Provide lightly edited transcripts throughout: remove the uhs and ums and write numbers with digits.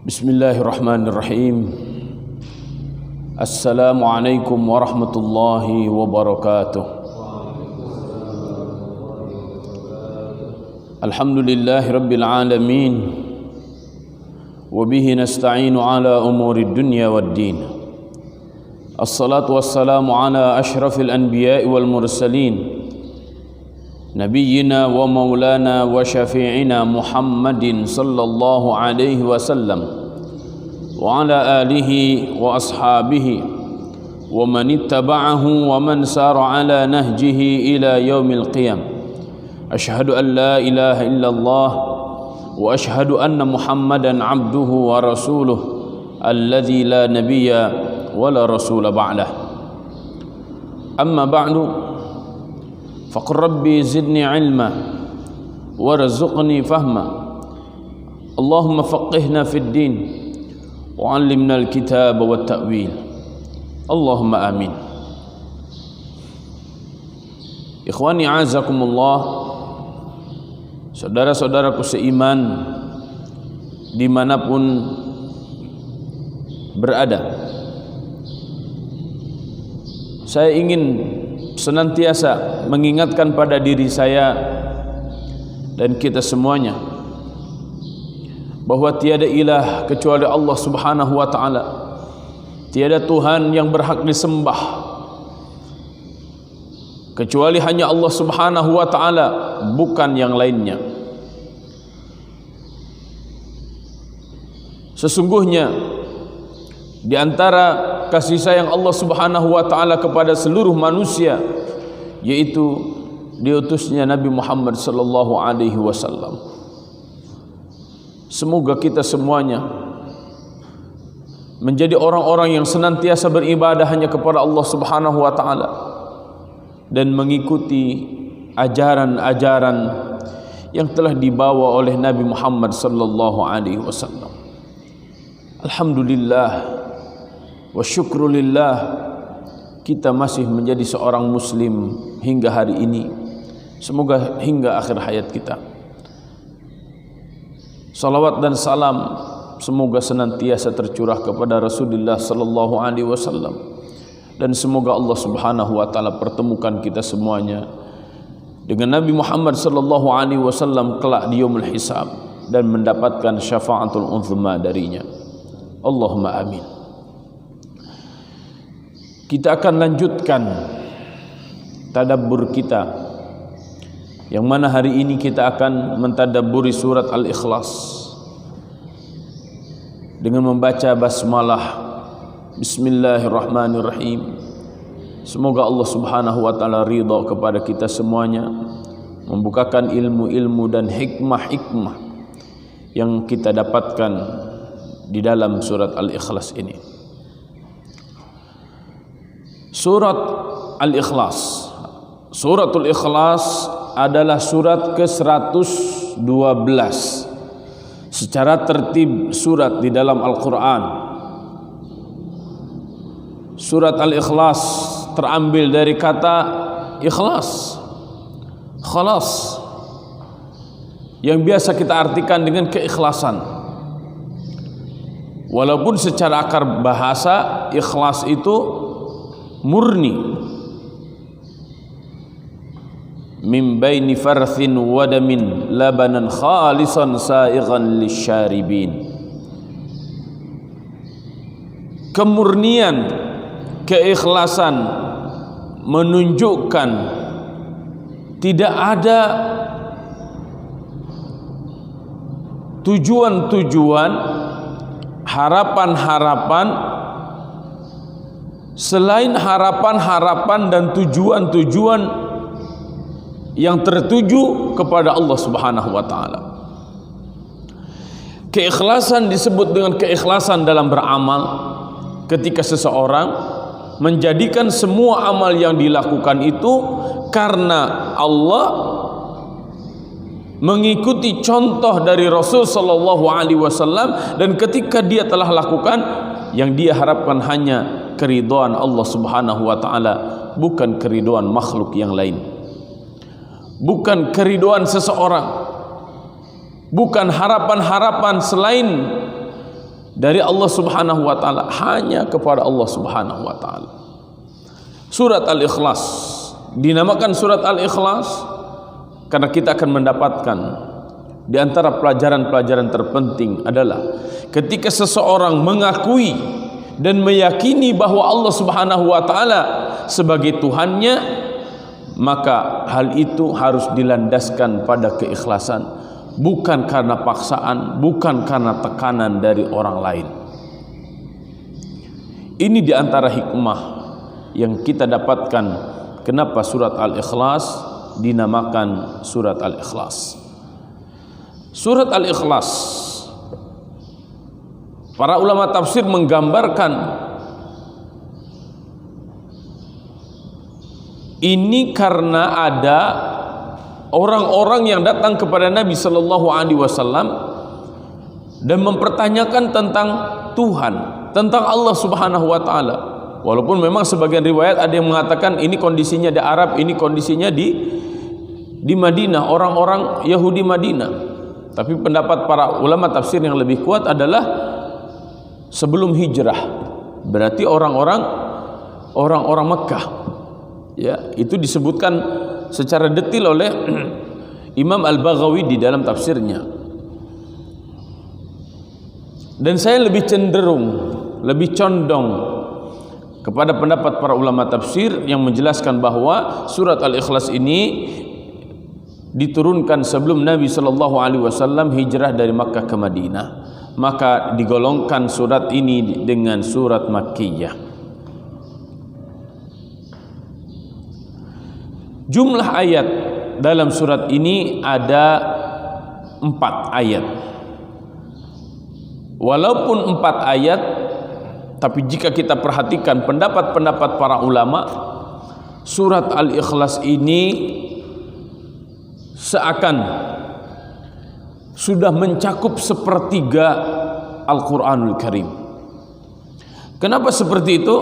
Bismillahirrahmanirrahim. Assalamualaikum warahmatullahi wabarakatuh. Alhamdulillahi rabbil alamin. Wabihi nasta'inu ala umuri dunya waddin. Assalatu wassalamu ala ashrafil anbiya'i wal mursalin, Nabiyyina wa maulana wa syafi'ina Muhammadin sallallahu alaihi wasallam wa ala alihi wa ashabihi wa man ittaba'ahu wa man sara ala nahjihi ila yaumil qiyam. Ashhadu an la ilaha illallah wa ashhadu anna Muhammadan abduhu wa rasuluh alladzi la nabiyya wa la rasula ba'dah. Amma ba'du, faqur rabbi zidni ilma warzuqni fahma. Allahumma faqihna fid din wa 'allimna al-kitaba wat ta'wil. Allahumma amin. Ikhwani a'azakumullah, saudara-saudaraku seiman dimanapun berada, saya ingin senantiasa mengingatkan pada diri saya dan kita semuanya bahwa tiada ilah kecuali Allah Subhanahu wa taala. Tiada Tuhan yang berhak disembah kecuali hanya Allah Subhanahu wa taala, bukan yang lainnya. Sesungguhnya di antara kasih sayang Allah Subhanahu wa taala kepada seluruh manusia, yaitu diutusnya Nabi Muhammad sallallahu alaihi wasallam. Semoga kita semuanya menjadi orang-orang yang senantiasa beribadah hanya kepada Allah Subhanahu wa taala dan mengikuti ajaran-ajaran yang telah dibawa oleh Nabi Muhammad sallallahu alaihi wasallam. Alhamdulillah wa syukrulillah, kita masih menjadi seorang muslim hingga hari ini. Semoga hingga akhir hayat kita salawat dan salam semoga senantiasa tercurah kepada Rasulullah sallallahu alaihi wasallam, dan semoga Allah Subhanahu wa taala pertemukan kita semuanya dengan Nabi Muhammad sallallahu alaihi wasallam kelak di yaumul hisab dan mendapatkan syafaatul uzma darinya. Allahumma amin. Kita akan lanjutkan tadabbur kita, yang mana hari ini kita akan mentadabburi surat Al-Ikhlas dengan membaca basmalah. Bismillahirrahmanirrahim. Semoga Allah Subhanahu wa taala ridha kepada kita semuanya, membukakan ilmu-ilmu dan hikmah-hikmah yang kita dapatkan di dalam surat Al-Ikhlas ini. Surat Al-Ikhlas, Suratul Ikhlas adalah surat ke-112 secara tertib surat di dalam Al-Quran. Surat Al-Ikhlas terambil dari kata ikhlas, khalas, yang biasa kita artikan dengan keikhlasan. Walaupun secara akar bahasa ikhlas itu murni, min baini farthin wa damin labanan khalisan saighan lisyaribin. Kemurnian, keikhlasan menunjukkan tidak ada tujuan-tujuan, harapan-harapan selain harapan-harapan dan tujuan-tujuan yang tertuju kepada Allah Subhanahu wa taala. Keikhlasan disebut dengan keikhlasan dalam beramal, ketika seseorang menjadikan semua amal yang dilakukan itu karena Allah, mengikuti contoh dari Rasul sallallahu alaihi wasallam, dan ketika dia telah lakukan, yang dia harapkan hanya keridhaan Allah Subhanahu wa taala, bukan keridhaan makhluk yang lain, bukan keridhaan seseorang, bukan harapan-harapan selain dari Allah Subhanahu wa taala hanya kepada Allah Subhanahu wa taala. Surat Al-Ikhlas dinamakan surat Al-Ikhlas karena kita akan mendapatkan di antara pelajaran-pelajaran terpenting adalah ketika seseorang mengakui dan meyakini bahwa Allah Subhanahu wa taala sebagai Tuhannya, maka hal itu harus dilandaskan pada keikhlasan, bukan karena paksaan, bukan karena tekanan dari orang lain. Ini di antara hikmah yang kita dapatkan kenapa surat Al-Ikhlas dinamakan surat Al-Ikhlas. Surat Al-Ikhlas, para ulama tafsir menggambarkan ini karena ada orang-orang yang datang kepada Nabi Sallallahu Alaihi Wasallam dan mempertanyakan tentang Tuhan, tentang Allah Subhanahu Wa Taala. Walaupun memang sebagian riwayat ada yang mengatakan ini kondisinya di Arab, ini kondisinya di Madinah, orang-orang Yahudi Madinah. Tapi pendapat para ulama tafsir yang lebih kuat adalah sebelum hijrah. Berarti orang-orang Mekah. Ya, itu disebutkan secara detail oleh Imam Al-Baghawi di dalam tafsirnya. Dan saya lebih cenderung, lebih condong kepada pendapat para ulama tafsir yang menjelaskan bahwa surat Al-Ikhlas ini diturunkan sebelum Nabi Sallallahu Alaihi Wasallam hijrah dari Makkah ke Madinah, maka digolongkan surat ini dengan surat Makkiyah. Jumlah ayat dalam surat ini ada 4 ayat. Walaupun 4 ayat, tapi jika kita perhatikan pendapat-pendapat para ulama, surat Al-Ikhlas ini seakan sudah mencakup sepertiga Al-Quranul Karim. Kenapa seperti itu?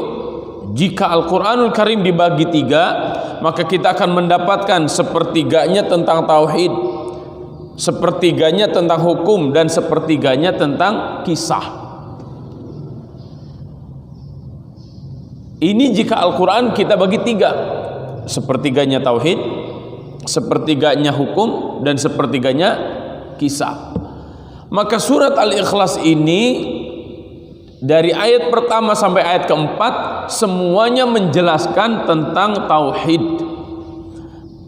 Jika Al-Quranul Karim dibagi 3, maka kita akan mendapatkan sepertiganya tentang tauhid, sepertiganya tentang hukum, dan sepertiganya tentang kisah. Ini jika Al-Quran kita bagi 3, sepertiganya tauhid, sepertiganya hukum, dan sepertiganya kisah. Maka surat Al-Ikhlas ini dari ayat pertama sampai ayat keempat semuanya menjelaskan tentang tauhid.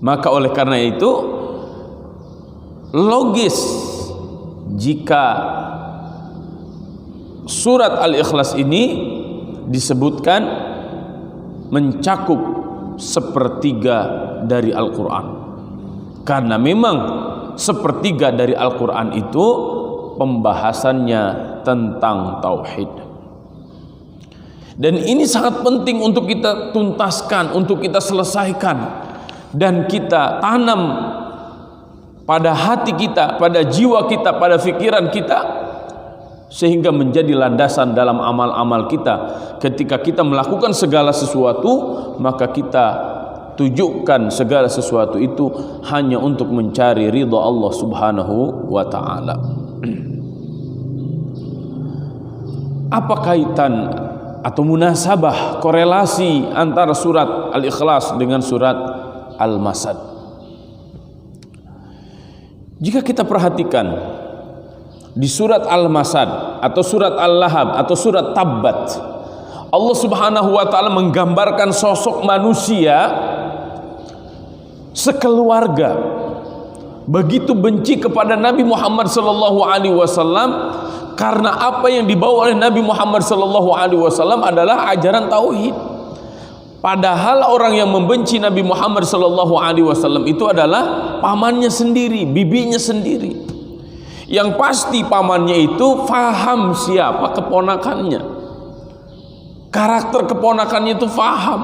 Maka oleh karena itu logis jika surat Al-Ikhlas ini disebutkan mencakup sepertiga dari Al-Quran, karena memang sepertiga dari Al-Quran itu pembahasannya tentang tauhid. Dan ini sangat penting untuk kita tuntaskan, untuk kita selesaikan, dan kita tanam pada hati kita, pada jiwa kita, pada pikiran kita, sehingga menjadi landasan dalam amal-amal kita. Ketika kita melakukan segala sesuatu, maka kita tujukan segala sesuatu itu hanya untuk mencari ridha Allah Subhanahu wa ta'ala. Apa kaitan atau munasabah, korelasi antara surat Al-Ikhlas dengan surat Al-Masad? Jika kita perhatikan di surat Al-Masad atau surat Al-Lahab atau surat Tabbat, Allah Subhanahu wa ta'ala menggambarkan sosok manusia sekeluarga begitu benci kepada Nabi Muhammad sallallahu alaihi wasallam, karena apa yang dibawa oleh Nabi Muhammad sallallahu alaihi wasallam adalah ajaran tauhid. Padahal orang yang membenci Nabi Muhammad sallallahu alaihi wasallam itu adalah pamannya sendiri, bibinya sendiri. Yang pasti pamannya itu faham siapa keponakannya, karakter keponakannya itu faham,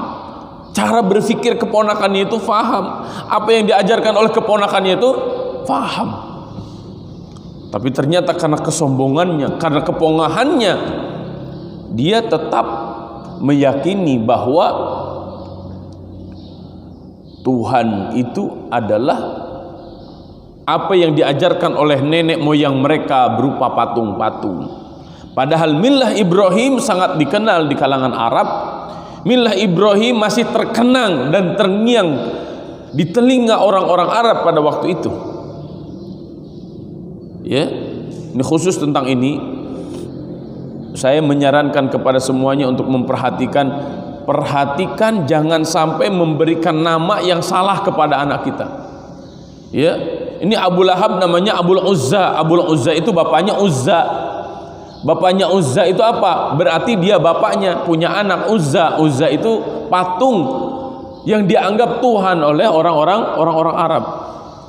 cara berpikir keponakannya itu faham, apa yang diajarkan oleh keponakannya itu faham. Tapi ternyata karena kesombongannya, karena kepongahannya, dia tetap meyakini bahwa Tuhan itu adalah apa yang diajarkan oleh nenek moyang mereka berupa patung-patung. Padahal millah Ibrahim sangat dikenal di kalangan Arab. Millah Ibrahim masih terkenang dan terngiang di telinga orang-orang Arab pada waktu itu. Ya, ini khusus tentang ini saya menyarankan kepada semuanya untuk perhatikan jangan sampai memberikan nama yang salah kepada anak kita. Ya, ini Abu Lahab namanya Abul Uzza. Abul Uzza itu bapaknya Uzza. Bapaknya Uzza itu apa? Berarti dia bapaknya punya anak Uzza. Uzza itu patung yang dianggap Tuhan oleh orang-orang Arab.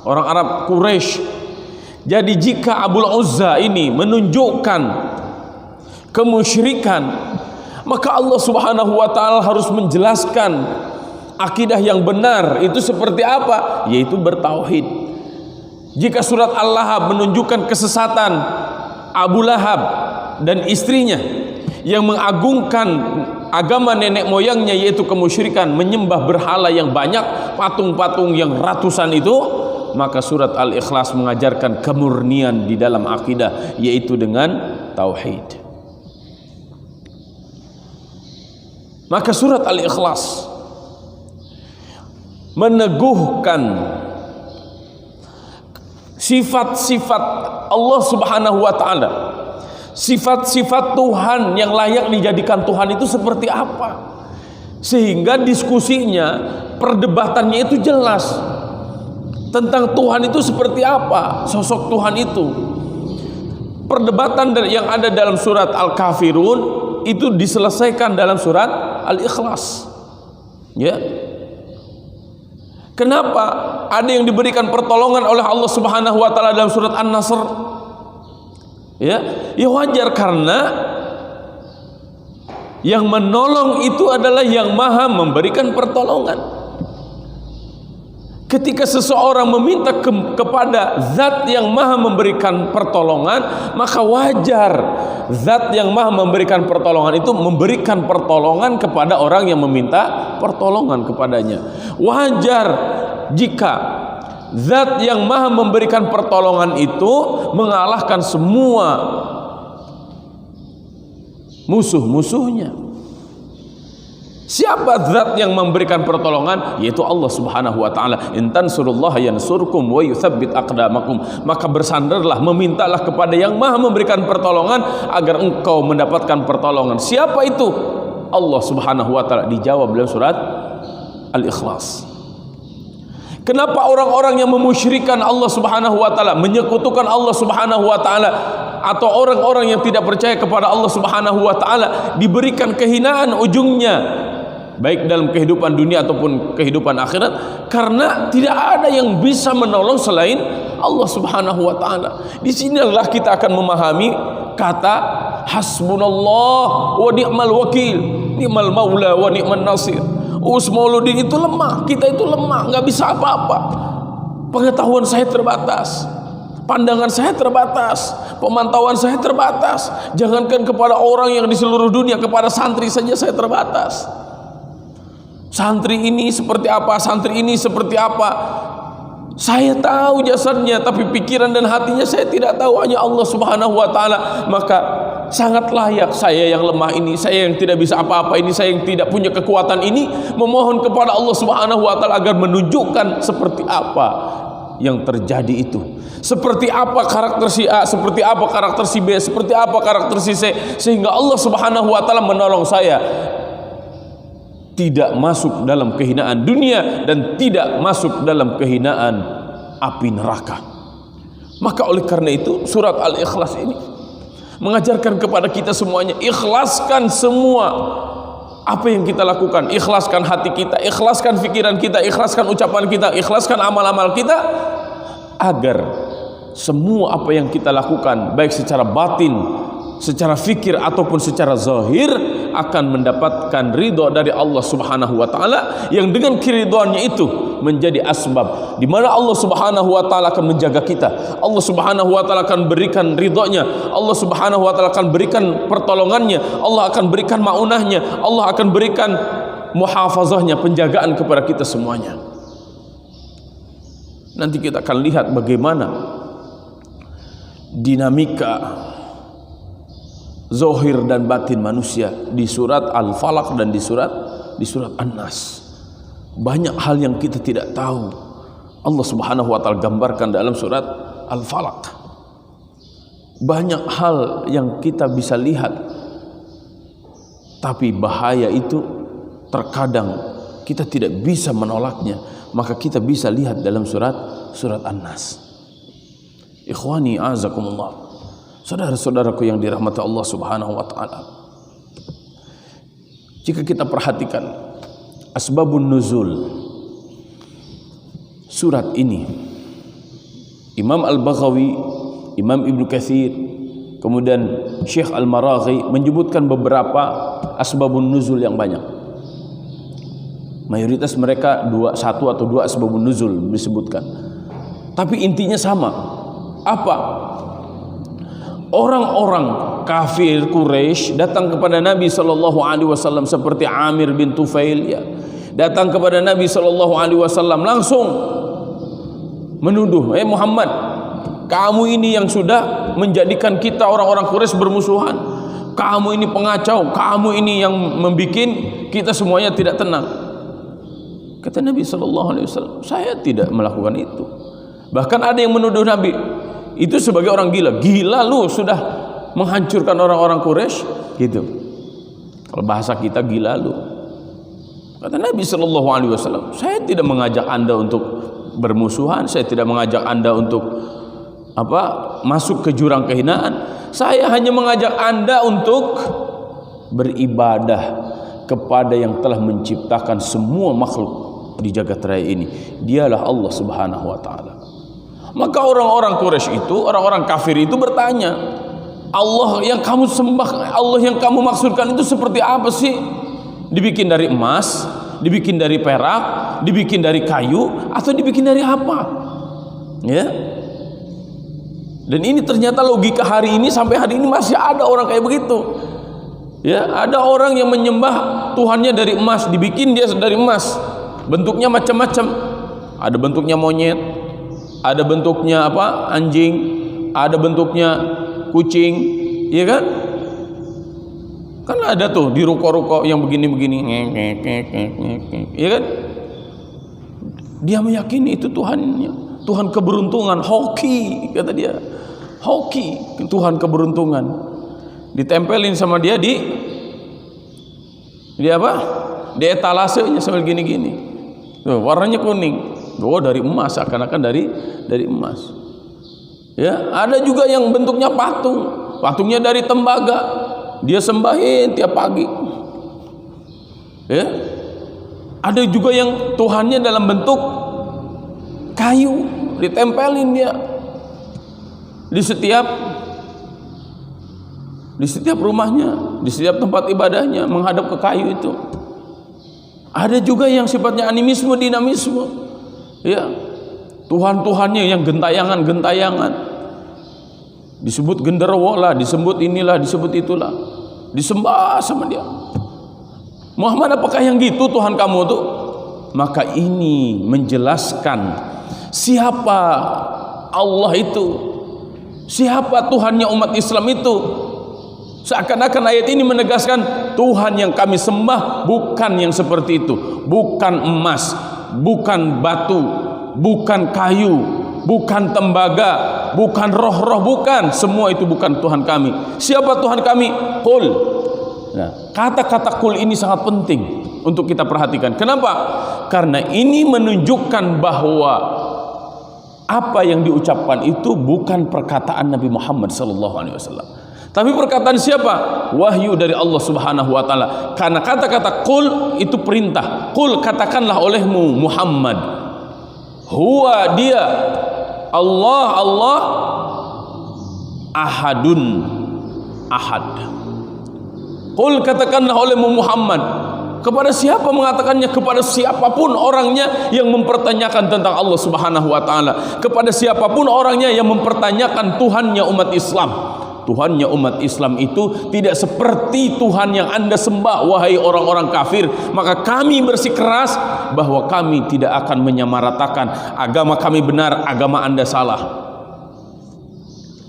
Orang Arab Quraisy. Jadi jika Abul Uzza ini menunjukkan kemusyrikan, maka Allah Subhanahu wa taala harus menjelaskan akidah yang benar itu seperti apa, yaitu bertauhid. Jika surat Al-Lahab menunjukkan kesesatan Abu Lahab dan istrinya yang mengagungkan agama nenek moyangnya, yaitu kemusyrikan, menyembah berhala yang banyak, patung-patung yang ratusan itu, maka surat Al-Ikhlas mengajarkan kemurnian di dalam akidah, yaitu dengan tauhid. Maka surat Al-Ikhlas meneguhkan sifat-sifat Allah Subhanahu wa taala, sifat-sifat Tuhan yang layak dijadikan Tuhan itu seperti apa, sehingga diskusinya, perdebatannya itu jelas tentang Tuhan itu seperti apa, sosok Tuhan itu. Perdebatan yang ada dalam surat Al-Kafirun itu diselesaikan dalam surat Al-Ikhlas. Ya. Kenapa ada yang diberikan pertolongan oleh Allah Subhanahu wa taala dalam surat An-Nasr? Ya wajar, karena yang menolong itu adalah yang maha memberikan pertolongan. Ketika seseorang meminta kepada zat yang maha memberikan pertolongan, maka wajar zat yang maha memberikan pertolongan itu memberikan pertolongan kepada orang yang meminta pertolongan kepadanya. Wajar jika zat yang maha memberikan pertolongan itu mengalahkan semua musuh-musuhnya. Siapa zat yang memberikan pertolongan? Yaitu Allah Subhanahu wa taala. In tansurullaha yansurkum wa yutsabbit aqdamakum. Maka bersandarlah, memintalah kepada yang maha memberikan pertolongan agar engkau mendapatkan pertolongan. Siapa itu? Allah Subhanahu wa taala. Dijawab dalam surat Al-Ikhlas. Kenapa orang-orang yang memusyrikan Allah Subhanahu wa taala, menyekutukan Allah Subhanahu wa taala, atau orang-orang yang tidak percaya kepada Allah Subhanahu wa taala diberikan kehinaan ujungnya, baik dalam kehidupan dunia ataupun kehidupan akhirat? Karena tidak ada yang bisa menolong selain Allah Subhanahu wa taala. Di sinilah kita akan memahami kata hasbunallah wa ni'mal wakil, ni'mal maula wa ni'man nasir. Mauludin itu lemah, kita itu lemah, nggak bisa apa-apa. Pengetahuan saya terbatas, pandangan saya terbatas, pemantauan saya terbatas. Jangankan kepada orang yang di seluruh dunia, kepada santri saja saya terbatas. Santri ini seperti apa, santri ini seperti apa. Saya tahu jasadnya, tapi pikiran dan hatinya saya tidak tahu, hanya Allah Subhanahu wa taala. Maka sangat layak saya yang lemah ini, saya yang tidak bisa apa-apa ini, saya yang tidak punya kekuatan ini, memohon kepada Allah Subhanahu wa taala agar menunjukkan seperti apa yang terjadi itu. Seperti apa karakter si A, seperti apa karakter si B, seperti apa karakter si C, sehingga Allah Subhanahu wa taala menolong saya tidak masuk dalam kehinaan dunia dan tidak masuk dalam kehinaan api neraka. Maka oleh karena itu surat Al-Ikhlas ini mengajarkan kepada kita semuanya, ikhlaskan semua apa yang kita lakukan, ikhlaskan hati kita, ikhlaskan pikiran kita, ikhlaskan ucapan kita, ikhlaskan amal-amal kita, agar semua apa yang kita lakukan baik secara batin, secara fikir ataupun secara zahir akan mendapatkan ridho dari Allah Subhanahu wa taala, yang dengan keridhoannya itu menjadi asbab di mana Allah Subhanahu wa taala akan menjaga kita. Allah Subhanahu wa taala akan berikan ridhonya, Allah Subhanahu wa taala akan berikan pertolongannya, Allah akan berikan maunahnya, Allah akan berikan muhafazahnya, penjagaan kepada kita semuanya. Nanti kita akan lihat bagaimana dinamika zahir dan batin manusia di surat Al-Falaq dan di surat An-Nas. Banyak hal yang kita tidak tahu Allah Subhanahu wa taala gambarkan dalam surat Al-Falaq. Banyak hal yang kita bisa lihat, tapi bahaya itu terkadang kita tidak bisa menolaknya. Maka kita bisa lihat dalam surat An-Nas. Ikhwani azakumullah, saudara-saudaraku yang dirahmati Allah Subhanahu wa taala, jika kita perhatikan asbabun nuzul surat ini, Imam Al-Baghawi, Imam Ibnu Katsir, kemudian Syekh Al-Maraghi menyebutkan beberapa asbabun nuzul yang banyak. Mayoritas mereka satu atau dua asbabun nuzul disebutkan, tapi intinya sama. Apa? Orang-orang kafir Quraisy datang kepada Nabi SAW seperti Amir bin Tufail, ya, datang kepada Nabi SAW langsung menuduh, Muhammad, kamu ini yang sudah menjadikan kita orang-orang Quraisy bermusuhan, kamu ini pengacau, kamu ini yang membuat kita semuanya tidak tenang. Kata Nabi SAW, saya tidak melakukan itu. Bahkan ada yang menuduh Nabi itu sebagai orang gila. Gila lu, sudah menghancurkan orang-orang Quraisy, gitu. Kalau bahasa kita, gila lu. Kata Nabi SAW, saya tidak mengajak anda untuk bermusuhan, saya tidak mengajak anda untuk masuk ke jurang kehinaan. Saya hanya mengajak anda untuk beribadah kepada yang telah menciptakan semua makhluk di jagat raya ini. Dialah Allah Subhanahu wa taala. Maka orang-orang Quraisy itu, orang-orang kafir itu bertanya, Allah yang kamu sembah, Allah yang kamu maksudkan itu seperti apa sih? Dibikin dari emas, dibikin dari perak, dibikin dari kayu, atau dibikin dari apa? Ya. Dan ini ternyata logika hari ini, sampai hari ini masih ada orang kayak begitu. Ya, ada orang yang menyembah Tuhannya dari emas, dibikin dia dari emas. Bentuknya macam-macam. Ada bentuknya monyet, ada bentuknya anjing, ada bentuknya kucing, ya kan? Kan ada tuh di ruko-ruko yang begini-begini, ya kan? Dia meyakini itu Tuhannya, Tuhan keberuntungan, hoki, kata dia, hoki, Tuhan keberuntungan. Ditempelin sama dia di di etalasenya sambil gini-gini. Warnanya kuning. Dari emas, seakan-akan dari emas. Ya, ada juga yang bentuknya patung. Patungnya dari tembaga. Dia sembahin tiap pagi. Ya. Ada juga yang Tuhannya dalam bentuk kayu, ditempelin dia di setiap rumahnya, di setiap tempat ibadahnya menghadap ke kayu itu. Ada juga yang sifatnya animisme, dinamisme, ya, Tuhan-Tuhannya yang gentayangan-gentayangan, disebut genderuwo lah, disebut inilah, disebut itulah, disembah sama dia. Muhammad, apakah yang gitu Tuhan kamu tuh? Maka ini menjelaskan siapa Allah itu, siapa Tuhannya umat Islam itu. Seakan-akan ayat ini menegaskan Tuhan yang kami sembah bukan yang seperti itu, bukan emas, bukan batu, bukan kayu, bukan tembaga, bukan roh-roh, bukan. Semua itu bukan Tuhan kami. Siapa Tuhan kami? Qul. Nah, kata-kata qul ini sangat penting untuk kita perhatikan. Kenapa? Karena ini menunjukkan bahwa apa yang diucapkan itu bukan perkataan Nabi Muhammad SAW. Tapi perkataan siapa? Wahyu dari Allah Subhanahu wa taala. Karena kata-kata qul itu perintah. Qul, katakanlah olehmu Muhammad. Huwa, dia Allah ahadun, ahad. Qul, katakanlah olehmu Muhammad. Kepada siapa mengatakannya? Kepada siapapun orangnya yang mempertanyakan tentang Allah Subhanahu wa taala. Kepada siapapun orangnya yang mempertanyakan Tuhannya umat Islam. Tuhannya umat Islam itu tidak seperti Tuhan yang anda sembah, wahai orang-orang kafir. Maka kami bersikeras bahwa kami tidak akan menyamaratakan agama kami benar, agama anda salah.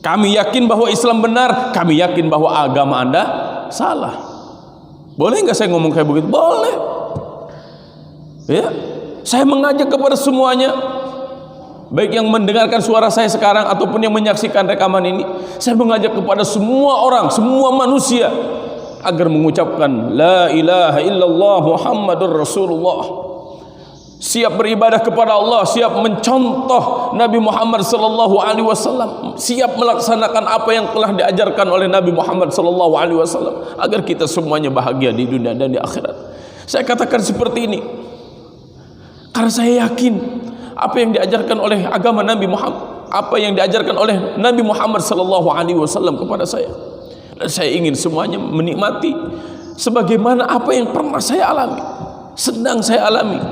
Kami yakin bahwa Islam benar, kami yakin bahwa agama Anda salah. Boleh nggak saya ngomong kayak begitu? Boleh. Ya, saya mengajak kepada semuanya, baik yang mendengarkan suara saya sekarang ataupun yang menyaksikan rekaman ini, saya mengajak kepada semua orang, semua manusia agar mengucapkan la ilaha illallah Muhammadur Rasulullah. Siap beribadah kepada Allah, siap mencontoh Nabi Muhammad sallallahu alaihi wasallam, siap melaksanakan apa yang telah diajarkan oleh Nabi Muhammad sallallahu alaihi wasallam agar kita semuanya bahagia di dunia dan di akhirat. Saya katakan seperti ini karena saya yakin apa yang diajarkan oleh agama Nabi Muhammad, apa yang diajarkan oleh Nabi Muhammad sallallahu alaihi wasallam kepada saya. Dan saya ingin semuanya menikmati sebagaimana apa yang pernah saya alami, sedang saya alami.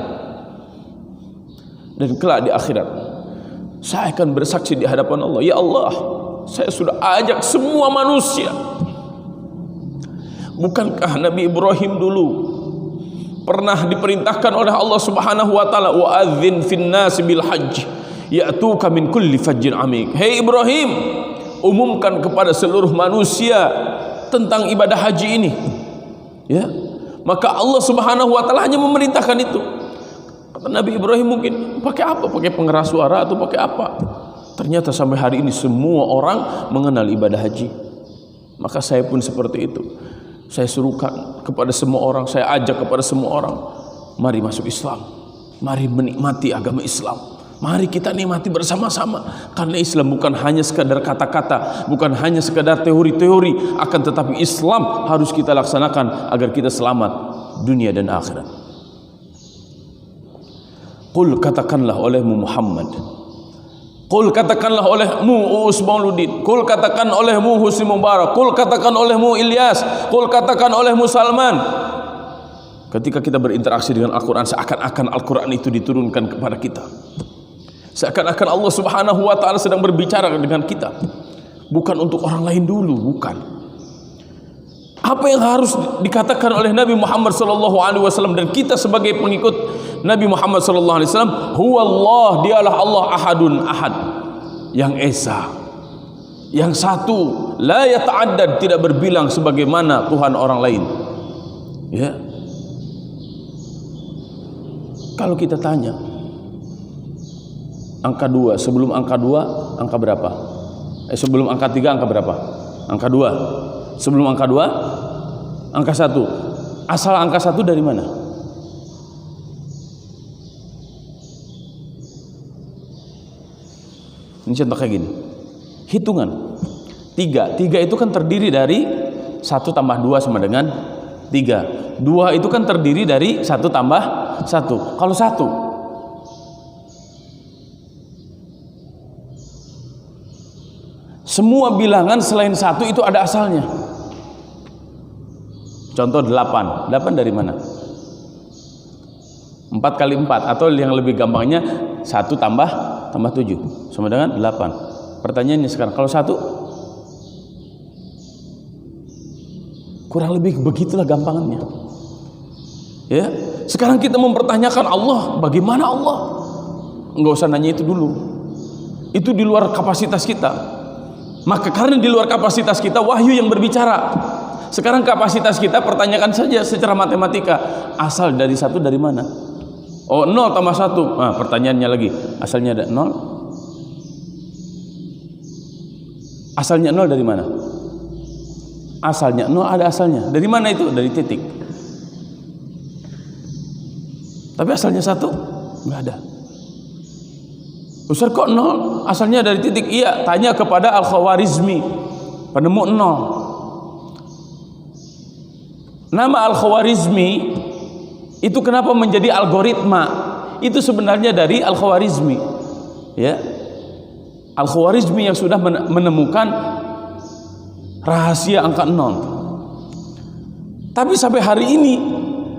Dan kelak di akhirat saya akan bersaksi di hadapan Allah, ya Allah, saya sudah ajak semua manusia. Bukankah Nabi Ibrahim dulu pernah diperintahkan oleh Allah Subhanahu wa taala, wa adzin fin nas bil hajj ya'tuka min kulli fajjin amik. Hei Ibrahim, umumkan kepada seluruh manusia tentang ibadah haji ini. Ya, maka Allah Subhanahu wa taala hanya memerintahkan itu. Kata Nabi Ibrahim, mungkin pakai apa? Pakai pengeras suara atau pakai apa? Ternyata sampai hari ini semua orang mengenal ibadah haji. Maka saya pun seperti itu. Saya suruhkan kepada semua orang, saya ajak kepada semua orang, mari masuk Islam, mari menikmati agama Islam, mari kita nikmati bersama-sama. Karena Islam bukan hanya sekadar kata-kata, bukan hanya sekadar teori-teori, akan tetapi Islam harus kita laksanakan agar kita selamat dunia dan akhirat. Qul, katakanlah olehmu Muhammad, qul katakanlah olehmu Uus Mauludin, qul katakan olehmu Husni Mubarak, qul katakan olehmu Ilyas, qul katakan olehmu Salman. Ketika kita berinteraksi dengan Al-Quran, seakan-akan Al-Quran itu diturunkan kepada kita, seakan-akan Allah Subhanahu wa ta'ala sedang berbicara dengan kita, bukan untuk orang lain dulu, bukan. Apa yang harus dikatakan oleh Nabi Muhammad SAW dan kita sebagai pengikut Nabi Muhammad SAW, huwallah, dialah Allah ahadun ahad, yang esa, yang satu, la yata'addad, tidak berbilang sebagaimana Tuhan orang lain. Ya, kalau kita tanya angka 2, sebelum angka 2 angka berapa? Sebelum angka 3 angka berapa? Angka 2. Sebelum angka 2 angka 1. Asal angka 1 dari mana? Ini contoh kayak gini, hitungan 3 itu kan terdiri dari 1 tambah 2 sama dengan 3. 2 itu kan terdiri dari 1 tambah 1. Kalau 1, semua bilangan selain 1 itu ada asalnya. Contoh 8 dari mana? 4 kali 4, atau yang lebih gampangnya 1 tambah 7 sama dengan 8. Pertanyaannya sekarang, kalau 1, kurang lebih begitulah gampangannya. Ya, sekarang kita mempertanyakan Allah, bagaimana Allah? Enggak usah nanya itu dulu. Itu di luar kapasitas kita. Maka karena di luar kapasitas kita, wahyu yang berbicara. Sekarang kapasitas kita, pertanyakan saja secara matematika, asal dari 1 dari mana? Oh, 0 tambah 1. Nah, pertanyaannya lagi, asalnya ada 0? Asalnya 0 dari mana? Asalnya 0, ada asalnya. Dari mana itu? Dari titik. Tapi asalnya 1? Enggak ada. Ustaz, kok 0? Asalnya dari titik. Iya, tanya kepada Al-Khawarizmi, penemu 0. Nama Al-Khawarizmi itu kenapa menjadi algoritma? Itu sebenarnya dari Al-Khawarizmi. Ya, Al-Khawarizmi yang sudah menemukan rahasia angka 0. Tapi sampai hari ini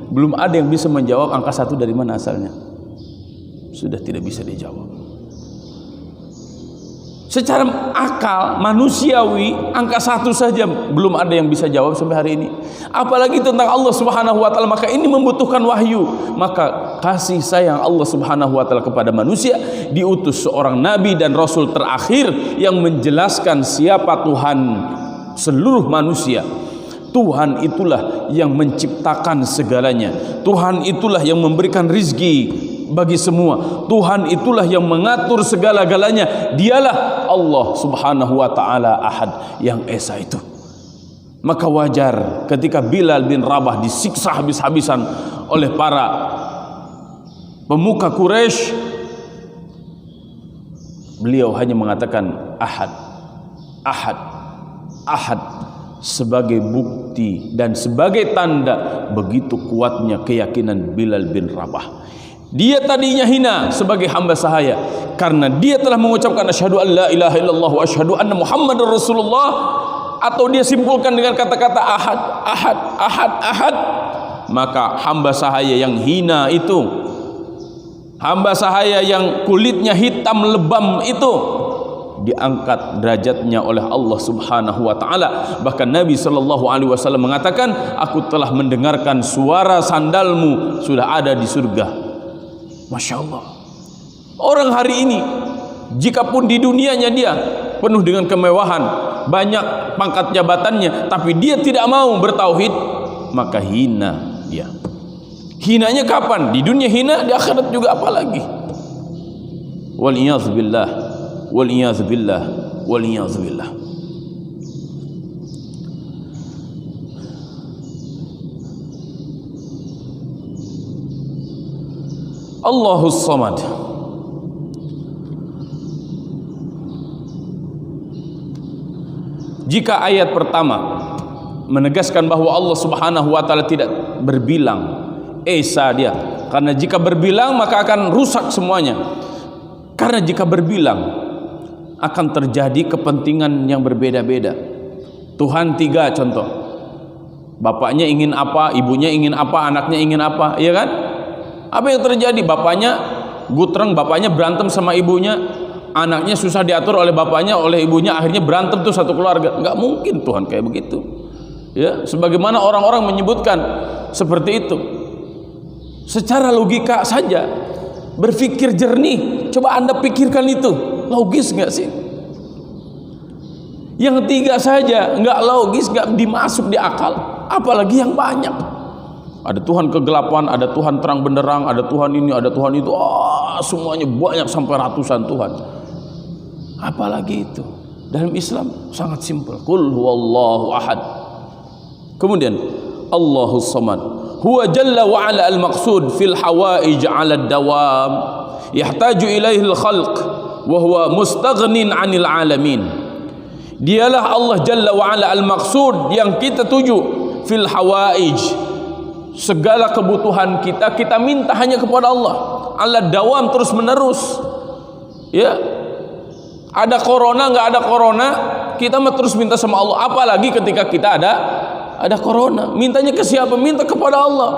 belum ada yang bisa menjawab angka 1 dari mana asalnya. Sudah tidak bisa dijawab. Secara akal manusiawi, angka 1 saja belum ada yang bisa jawab sampai hari ini, apalagi tentang Allah Subhanahu wa taala. Maka ini membutuhkan wahyu. Maka kasih sayang Allah Subhanahu wa taala kepada manusia, diutus seorang nabi dan rasul terakhir yang menjelaskan siapa Tuhan seluruh manusia. Tuhan itulah yang menciptakan segalanya. Tuhan itulah yang memberikan rizki bagi semua. Tuhan itulah yang mengatur segala-galanya. Dialah Allah Subhanahu wa taala Ahad, yang esa itu. Maka wajar ketika Bilal bin Rabah disiksa habis-habisan oleh para pemuka Quraisy, beliau hanya mengatakan Ahad, Ahad, Ahad, sebagai bukti dan sebagai tanda begitu kuatnya keyakinan Bilal bin Rabah. Dia tadinya hina sebagai hamba sahaya karena dia telah mengucapkan asyhadu an la ilaha illallah wa asyhadu anna muhammadar rasulullah, atau dia simpulkan dengan kata-kata ahad, ahad, ahad, ahad. Maka hamba sahaya yang hina itu, hamba sahaya yang kulitnya hitam lebam itu, diangkat derajatnya oleh Allah Subhanahu wa taala. Bahkan Nabi sallallahu alaihi wasallam mengatakan, aku telah mendengarkan suara sandalmu sudah ada di surga. Masya Allah. Orang hari ini, jikapun di dunianya dia penuh dengan kemewahan, banyak pangkat jabatannya, tapi dia tidak mau bertauhid, maka hina dia. Hinanya kapan? Di dunia hina, di akhirat juga apalagi. Wal-iyadzu billah, wal-iyadzu billah, wal-iyadzu billah. Allahus Samad. Jika ayat pertama menegaskan bahwa Allah Subhanahu wa taala tidak berbilang, esa dia, karena jika berbilang maka akan rusak semuanya. Karena jika berbilang akan terjadi kepentingan yang berbeda-beda. Tuhan 3 contoh. Bapaknya ingin apa, ibunya ingin apa, anaknya ingin apa, iya kan? Apa yang terjadi? Bapaknya gutreng, bapaknya berantem sama ibunya, anaknya susah diatur oleh bapaknya, oleh ibunya, akhirnya berantem tuh satu keluarga. Nggak mungkin Tuhan kayak begitu. Ya, sebagaimana orang-orang menyebutkan seperti itu. Secara logika saja, berpikir jernih, coba Anda pikirkan itu, logis nggak sih? Yang 3 saja nggak logis, nggak dimasuk di akal, apalagi yang banyak. Ada Tuhan kegelapan, ada Tuhan terang benderang, ada Tuhan ini, ada Tuhan itu. Semuanya banyak sampai ratusan Tuhan. Apalagi itu. Dalam Islam sangat simpel. Qul huwallahu ahad. Kemudian Allahus Samad. Huwa jalla wa ala al-maqsud fil hawaij 'ala ad-dawam. Yahtaju ilaihi al-khalq wa huwa mustaghnin 'anil 'alamin. Dialah Allah jalla wa ala al-maqsud yang kita tuju fil hawaij. Segala kebutuhan kita, kita minta hanya kepada Allah. Allah dawam terus menerus. Ya, ada corona nggak ada corona, kita mah terus minta sama Allah. Apalagi ketika kita ada corona, mintanya ke siapa? Minta kepada Allah.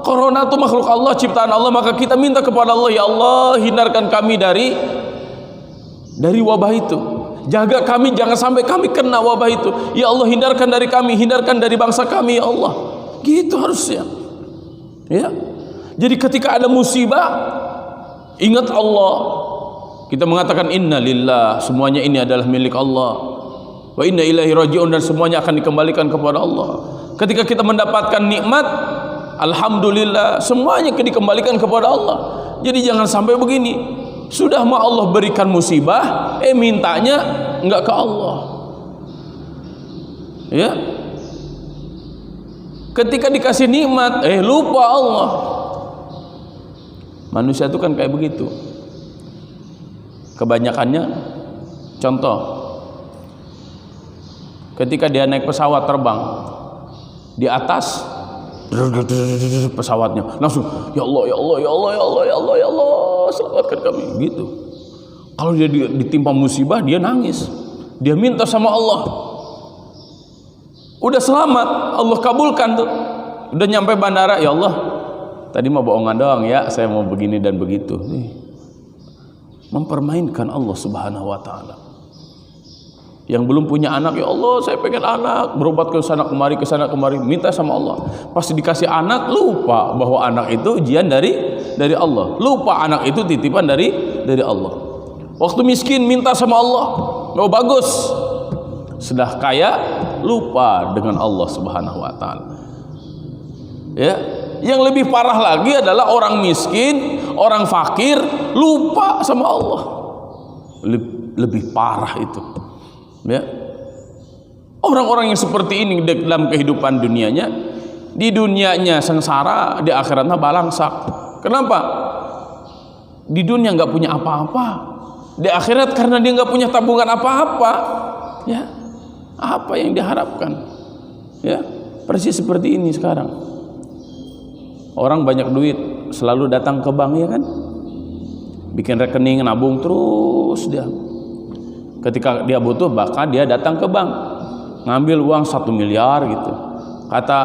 Corona itu makhluk Allah, ciptaan Allah, maka kita minta kepada Allah, ya Allah hindarkan kami dari wabah itu. Jaga kami jangan sampai kami kena wabah itu. Ya Allah hindarkan dari kami, hindarkan dari bangsa kami, ya Allah. Gitu harusnya. Ya. Jadi ketika ada musibah, ingat Allah. Kita mengatakan inna lillah, semuanya ini adalah milik Allah. Wa inna ilaihi raji'un, dan semuanya akan dikembalikan kepada Allah. Ketika kita mendapatkan nikmat, alhamdulillah, semuanya dikembalikan kepada Allah. Jadi jangan sampai begini. Sudah mah Allah berikan musibah, mintanya enggak ke Allah. Ya. Ketika dikasih nikmat, lupa Allah. Manusia itu kan kayak begitu. Kebanyakannya, contoh, ketika dia naik pesawat terbang, di atas pesawatnya langsung, ya Allah, ya Allah, ya Allah, ya Allah, ya Allah, ya Allah, selamatkan kami. Gitu. Kalau dia ditimpa musibah, dia nangis, dia minta sama Allah. Udah selamat, Allah kabulkan tuh. Udah nyampe bandara, ya Allah, tadi mah bohongan doang ya, saya mau begini dan begitu. Mempermainkan Allah Subhanahu wa taala. Yang belum punya anak, ya Allah saya pengen anak, berobat ke sana kemari, minta sama Allah. Pasti dikasih anak, lupa bahwa anak itu ujian dari Allah. Lupa anak itu titipan dari Allah. Waktu miskin minta sama Allah, oh bagus. Sudah kaya, lupa dengan Allah Subhanahu wa taala. Ya, yang lebih parah lagi adalah orang miskin, orang fakir lupa sama Allah. Lebih parah itu. Ya, orang-orang yang seperti ini dalam kehidupan dunianya, di dunianya sengsara, di akhiratnya balangsak. Kenapa? Di dunia nggak punya apa-apa, di akhirat karena dia nggak punya tabungan apa-apa. Ya, apa yang diharapkan? Ya, persis seperti ini sekarang. Orang banyak duit selalu datang ke bank, ya kan? Bikin rekening, nabung terus dia. Ketika dia butuh, bahkan dia datang ke bank ngambil uang 1 miliar gitu. Kata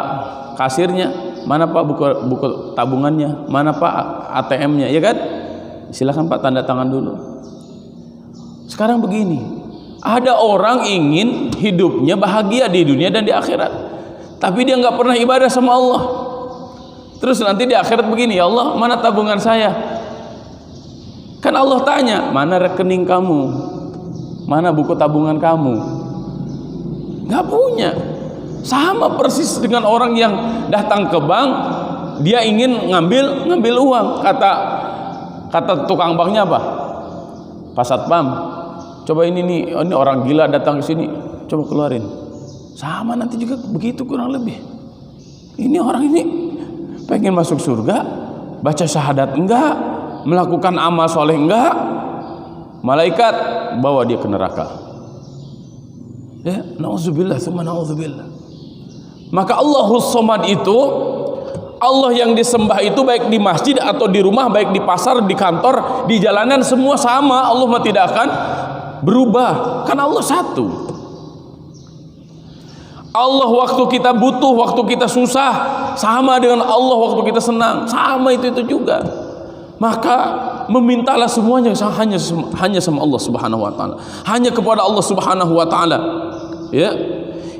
kasirnya, mana Pak buku tabungannya, mana Pak ATM-nya, ya kan? Silakan Pak tanda tangan dulu. Sekarang begini, ada orang ingin hidupnya bahagia di dunia dan di akhirat, tapi dia nggak pernah ibadah sama Allah. Terus nanti di akhirat begini, ya Allah mana tabungan saya? Kan Allah tanya, mana rekening kamu? Mana buku tabungan kamu? Nggak punya. Sama persis dengan orang yang datang ke bank, dia ingin ngambil uang. Kata tukang banknya apa? Pak Satpam, coba ini orang gila datang ke sini, coba keluarin. Sama nanti juga begitu kurang lebih. Ini orang ini pengen masuk surga, baca syahadat enggak, melakukan amal soleh enggak, malaikat bawa dia ke neraka. Ya, nauzubillah tsumma nauzubillah. Maka Allahus Somad itu, Allah yang disembah itu baik di masjid atau di rumah, baik di pasar, di kantor, di jalanan, semua sama. Allah tidak akan berubah karena Allah satu. Allah waktu kita butuh, waktu kita susah, sama dengan Allah waktu kita senang, sama itu juga. Maka memintalah semuanya hanya sama Allah Subhanahu wa taala, hanya kepada Allah Subhanahu wa taala. Ya,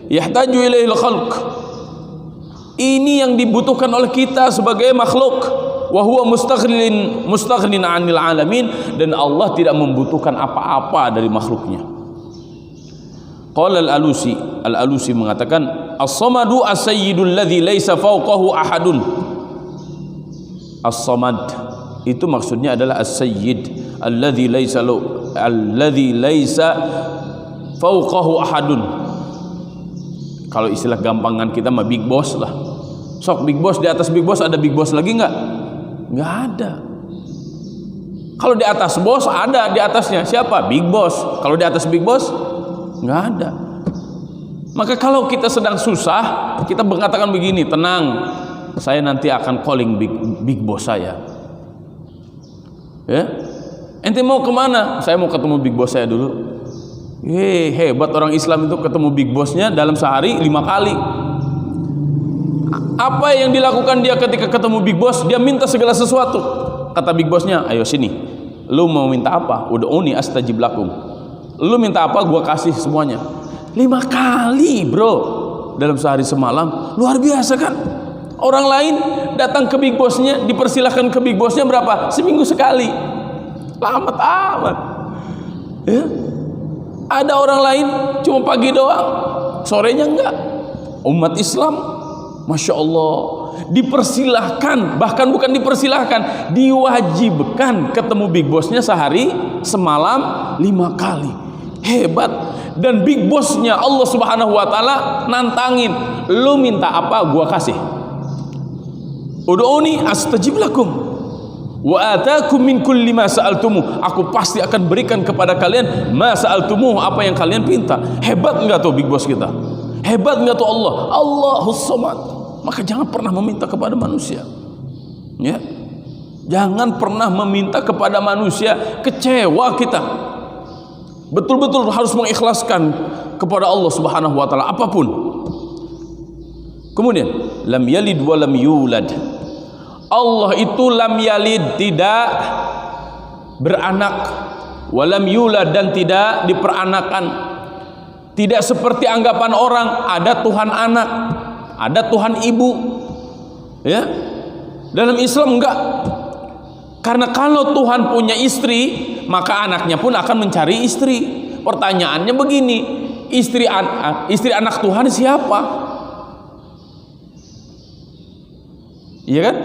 yahtaju ilaihil khalq. Ini yang dibutuhkan oleh kita sebagai makhluk. Wa huwa mustaghnin 'anil alamin, dan Allah tidak membutuhkan apa-apa dari makhluknya. Qala Al-Alusi mengatakan, as-samadu as-sayyidul ladzi laisa fawqahu ahadun. As-samad itu maksudnya adalah as-sayyid alladzi laisa fawqahu ahadun. Kalau istilah gampangan kita mah big boss lah. Sok big boss, di atas big boss ada big boss lagi enggak? Enggak ada. Kalau di atas bos ada di atasnya siapa? Big boss. Kalau di atas big boss enggak ada. Maka kalau kita sedang susah, kita mengatakan begini, tenang, saya nanti akan calling big boss saya. Ya, ente mau kemana? Saya mau ketemu big boss saya dulu. Hebat orang Islam itu, ketemu big bossnya dalam sehari 5 kali. Apa yang dilakukan dia ketika ketemu big boss? Dia minta segala sesuatu. Kata big bossnya, ayo sini, lu mau minta apa? Ud'uni astajib lakum. Lu minta apa? Gua kasih semuanya. 5 kali bro, dalam sehari semalam. Luar biasa kan? Orang lain datang ke big bossnya, dipersilahkan ke big bossnya berapa? Seminggu sekali. Lama amat. Ya. Ada orang lain cuma pagi doang, sorenya enggak. Umat Islam, Masya Allah, dipersilahkan, bahkan bukan dipersilahkan, diwajibkan ketemu big bossnya sehari semalam 5 kali. Hebat. Dan big bossnya Allah Subhanahu wa taala nantangin, lu minta apa gua kasih. Ud'uni astajib lakum wa atakum min kulli ma sa'altumu. Aku pasti akan berikan kepada kalian ma sa'altumu, apa yang kalian pinta. Hebat enggak tuh big boss kita? Hebat enggak tuh Allah? Allahus Samad. Maka jangan pernah meminta kepada manusia. Ya. Jangan pernah meminta kepada manusia, kecewa kita. Betul-betul harus mengikhlaskan kepada Allah Subhanahu wa taala apapun. Kemudian lam yalid wa lam yulad. Allah itu lam yalid, tidak beranak, wa lam yulad, dan tidak diperanakan. Tidak seperti anggapan orang ada Tuhan anak, ada Tuhan ibu. Ya. Dalam Islam enggak. Karena kalau Tuhan punya istri, maka anaknya pun akan mencari istri. Pertanyaannya begini, istri anak Tuhan siapa? Iya kan?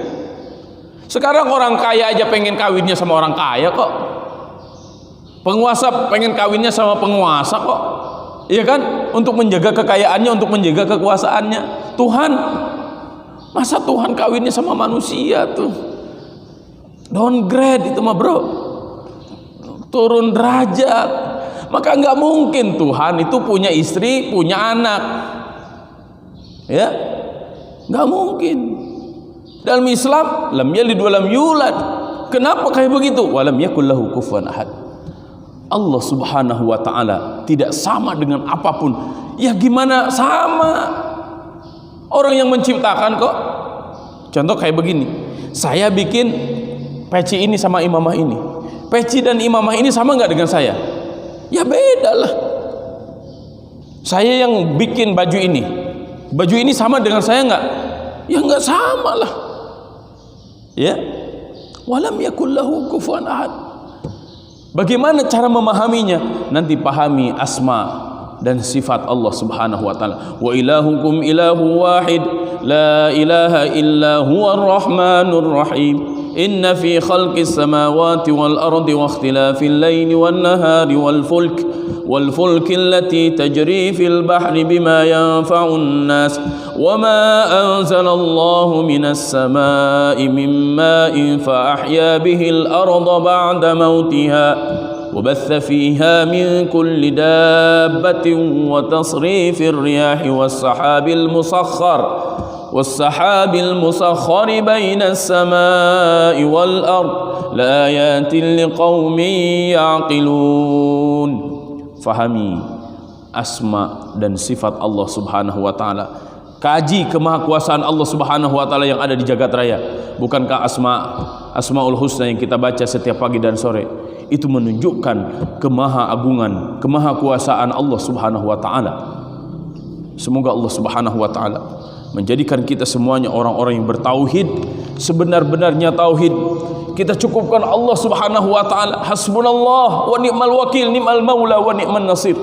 Sekarang orang kaya aja pengen kawinnya sama orang kaya kok. Penguasa pengen kawinnya sama penguasa kok. Iya kan? Untuk menjaga kekayaannya, untuk menjaga kekuasaannya. Tuhan, masa Tuhan kawinnya sama manusia tuh? Downgrade itu mah bro, turun derajat. Maka nggak mungkin Tuhan itu punya istri, punya anak. Ya, nggak mungkin. Dalam Islam, lam yalid wa lam yulad. Kenapa kayak begitu? Walam yakul lahu kufuwan ahad. Allah Subhanahu wa taala tidak sama dengan apapun. Ya gimana sama? Orang yang menciptakan kok. Contoh kayak begini. Saya bikin peci ini sama imamah ini. Peci dan imamah ini sama nggak dengan saya? Ya beda lah. Saya yang bikin baju ini. Baju ini sama dengan saya nggak? Ya nggak sama lah. Ya. Walam yakul lahu kufuwan ahad. Bagaimana cara memahaminya? Nanti pahami asma dan sifat Allah Subhanahu wa taala. Wa ilahukum ilahu wahid, la ilaha illa huwar rahmanur rahim. Inna fi khalqis samawati wal ardi wa ikhtilafil laili wan nahari wal fulk allati tajri fil bahri bima yanfa'un nas wa ma anzalallahu minas samai min ma'in fa ahya bihil arda ba'da mautiha وبث فيها من كل دابة وتصريف الرياح والسحاب المسخر بين السماء والأرض لآيات لقوم يعقلون. Fahami asma dan sifat Allah Subhanahu wa taala. Kaji kemahakuasaan Allah Subhanahu wa taala yang ada di jagat raya. Bukankah Asmaul Husna yang kita baca setiap pagi dan sore itu menunjukkan kemahaagungan, kemahakuasaan Allah Subhanahu wa taala. Semoga Allah Subhanahu wa taala menjadikan kita semuanya orang-orang yang bertauhid, sebenar-benarnya tauhid. Kita cukupkan Allah Subhanahu wa taala. Hasbunallah wa ni'mal wakil, ni'mal maula wa ni'man nasir.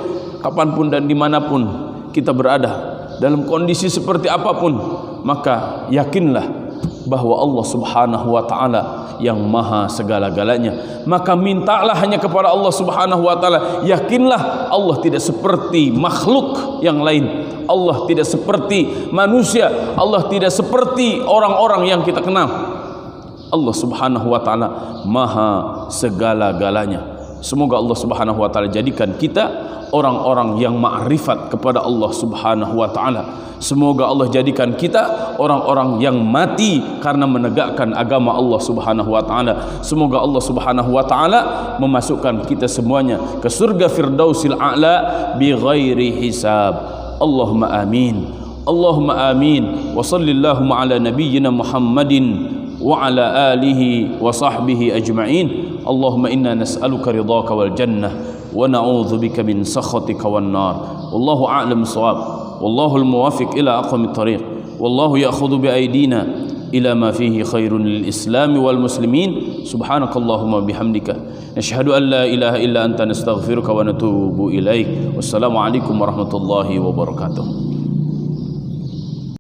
Kapanpun dan dimanapun kita berada, dalam kondisi seperti apapun, maka yakinlah bahwa Allah Subhanahu wa taala yang maha segala-galanya. Maka mintalah hanya kepada Allah Subhanahu wa taala. Yakinlah Allah tidak seperti makhluk yang lain. Allah tidak seperti manusia. Allah tidak seperti orang-orang yang kita kenal. Allah Subhanahu wa taala maha segala-galanya. Semoga Allah Subhanahu wa taala jadikan kita orang-orang yang ma'rifat kepada Allah Subhanahu wa taala. Semoga Allah jadikan kita orang-orang yang mati karena menegakkan agama Allah Subhanahu wa taala. Semoga Allah Subhanahu wa taala memasukkan kita semuanya ke surga Firdausil A'la bi ghairi hisab. Allahumma amin. Allahumma amin. Wa sallallahu ala nabiyyina Muhammadin wa ala alihi wa sahbihi ajma'in. Allahumma inna nas'aluka ridhaka wal jannah wa na'udzu bika min sakhatika wan nar. Wallahu a'lam bissawab. Wallahu al-muwaffiq ila aqwamit thariq. Wallahu ya'khudhu bi aydina ila ma fihi khairun lil islam wal muslimin. Subhanakallahumma bihamdika nashhadu an la ilaha illa anta nastaghfiruka wa natubu ilaik. Wassalamu alaikum warahmatullahi wabarakatuh.